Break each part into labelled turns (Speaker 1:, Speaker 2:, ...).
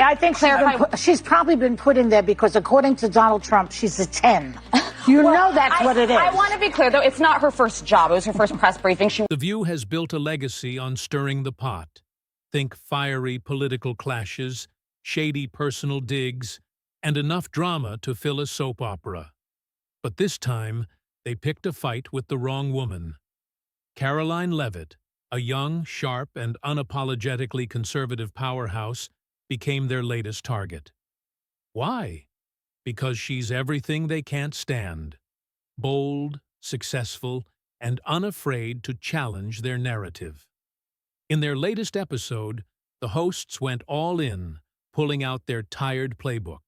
Speaker 1: I think she's probably been put in there because, according to Donald Trump, she's a 10. You know that's what it is.
Speaker 2: I want to be clear, though. It's not her first job. It was her first press briefing.
Speaker 3: The View has built a legacy on stirring the pot. Think fiery political clashes, shady personal digs, and enough drama to fill a soap opera. But this time, they picked a fight with the wrong woman. Karoline Leavitt, a young, sharp, and unapologetically conservative powerhouse, became their latest target. Why? Because she's everything they can't stand. Bold, successful, and unafraid to challenge their narrative. In their latest episode, the hosts went all in, pulling out their tired playbook.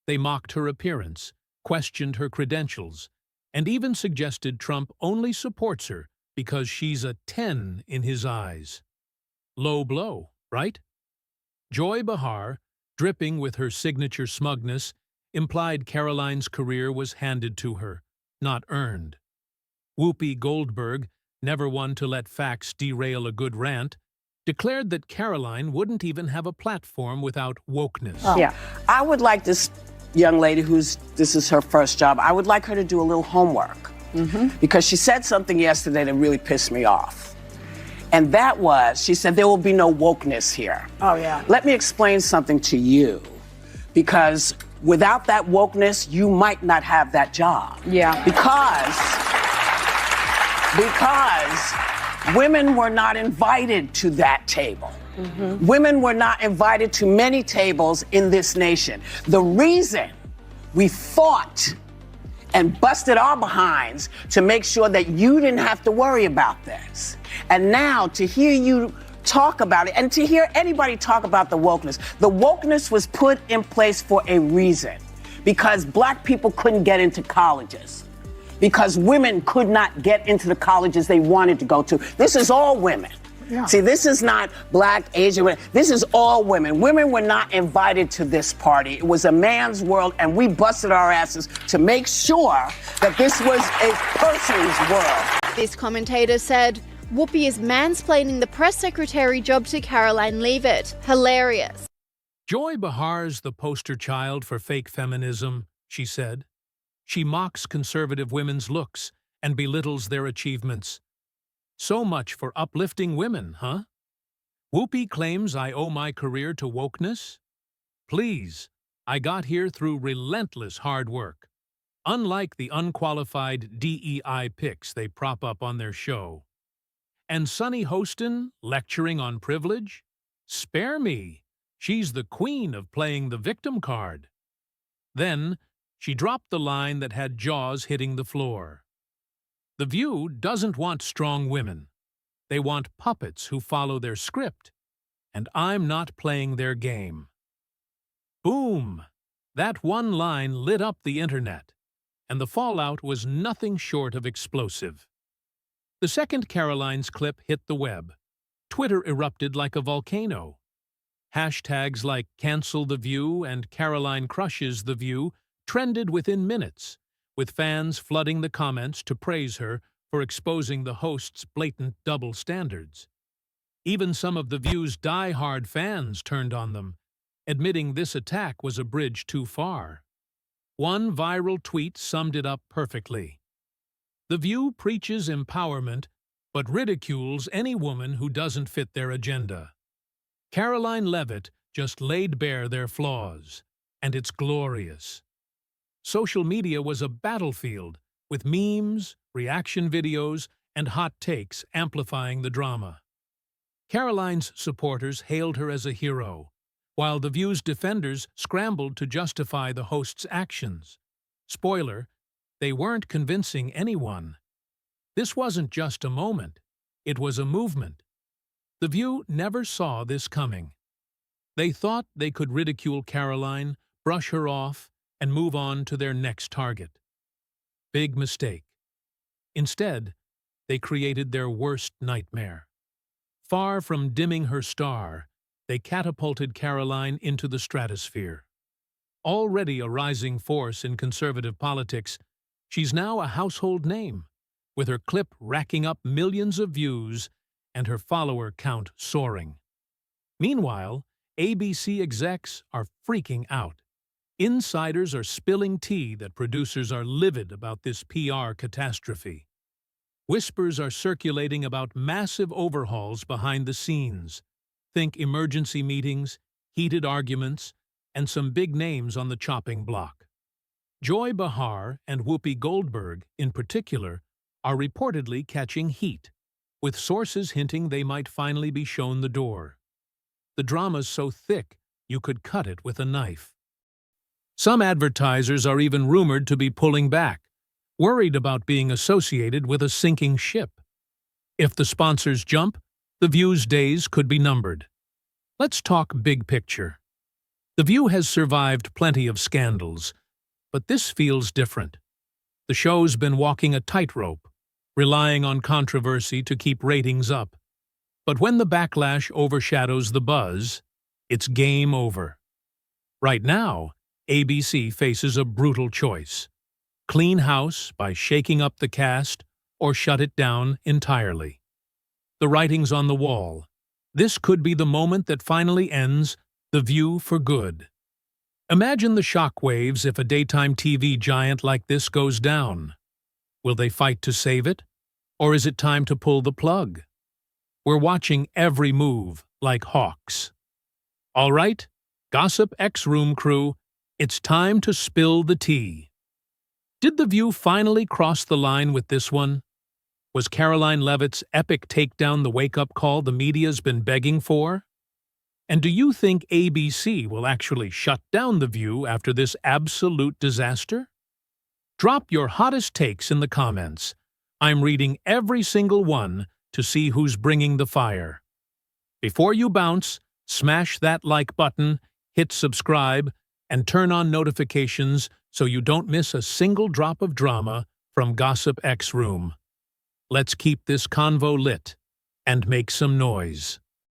Speaker 3: They mocked her appearance, questioned her credentials, and even suggested Trump only supports her because she's a 10 in his eyes. Low blow, right? Joy Behar, dripping with her signature smugness, implied Karoline's career was handed to her, not earned. Whoopi Goldberg, never one to let facts derail a good rant, declared that Karoline wouldn't even have a platform without wokeness.
Speaker 4: Oh. Yeah, I would like this young lady this is her first job, I would like her to do a little homework. Because she said something yesterday that really pissed me off. And that was, she said, there will be no wokeness here.
Speaker 1: Oh, yeah.
Speaker 4: Let me explain something to you. Because without that wokeness, you might not have that job.
Speaker 1: Yeah.
Speaker 4: Because women were not invited to that table. Women were not invited to many tables in this nation. The reason we fought and busted our behinds to make sure that you didn't have to worry about this. And now to hear you talk about it and to hear anybody talk about the wokeness was put in place for a reason. Because black people couldn't get into colleges. Because women could not get into the colleges they wanted to go to. This is all women. Yeah. See, this is not black, Asian women. This is all women. Women were not invited to this party. It was a man's world, and we busted our asses to make sure that this was a person's world.
Speaker 5: This commentator said, Whoopi is mansplaining the press secretary job to Karoline Leavitt. Hilarious.
Speaker 3: Joy Behar's the poster child for fake feminism, she said. She mocks conservative women's looks and belittles their achievements. So much for uplifting women, huh? Whoopi claims I owe my career to wokeness? Please, I got here through relentless hard work. Unlike the unqualified DEI picks they prop up on their show. And Sunny Hostin lecturing on privilege? Spare me. She's the queen of playing the victim card. Then, she dropped the line that had jaws hitting the floor. The View doesn't want strong women. They want puppets who follow their script. And I'm not playing their game. Boom! That one line lit up the internet, and the fallout was nothing short of explosive. The second Karoline's clip hit the web. Twitter erupted like a volcano. Hashtags like Cancel the View and Karoline Crushes the View trended within minutes, with fans flooding the comments to praise her for exposing the host's blatant double standards. Even some of The View's die-hard fans turned on them, admitting this attack was a bridge too far. One viral tweet summed it up perfectly. The View preaches empowerment, but ridicules any woman who doesn't fit their agenda. Karoline Leavitt just laid bare their flaws, and it's glorious. Social media was a battlefield, with memes, reaction videos, and hot takes amplifying the drama. Karoline's supporters hailed her as a hero, while The View's defenders scrambled to justify the host's actions. Spoiler, they weren't convincing anyone. This wasn't just a moment, it was a movement. The View never saw this coming. They thought they could ridicule Karoline, brush her off, and move on to their next target. Big mistake. Instead, they created their worst nightmare. Far from dimming her star, they catapulted Karoline into the stratosphere. Already a rising force in conservative politics, she's now a household name, with her clip racking up millions of views and her follower count soaring. Meanwhile, ABC execs are freaking out. Insiders are spilling tea that producers are livid about this PR catastrophe. Whispers are circulating about massive overhauls behind the scenes. Think emergency meetings, heated arguments, and some big names on the chopping block. Joy Behar and Whoopi Goldberg, in particular, are reportedly catching heat, with sources hinting they might finally be shown the door. The drama's so thick, you could cut it with a knife. Some advertisers are even rumored to be pulling back, worried about being associated with a sinking ship. If the sponsors jump, The View's days could be numbered. Let's talk big picture. The View has survived plenty of scandals, but this feels different. The show's been walking a tightrope, relying on controversy to keep ratings up. But when the backlash overshadows the buzz, it's game over. Right now, ABC faces a brutal choice: clean house by shaking up the cast or shut it down entirely. The writing's on the wall. This could be the moment that finally ends The View for good. Imagine the shockwaves if a daytime TV giant like this goes down. Will they fight to save it? Or is it time to pull the plug? We're watching every move like hawks. All right, Gossip X Room crew, it's time to spill the tea. Did The View finally cross the line with this one? Was Karoline Leavitt's epic takedown the wake-up call the media's been begging for? And do you think ABC will actually shut down The View after this absolute disaster? Drop your hottest takes in the comments. I'm reading every single one to see who's bringing the fire. Before you bounce, smash that like button, hit subscribe, and turn on notifications so you don't miss a single drop of drama from Gossip X Room. Let's keep this convo lit and make some noise.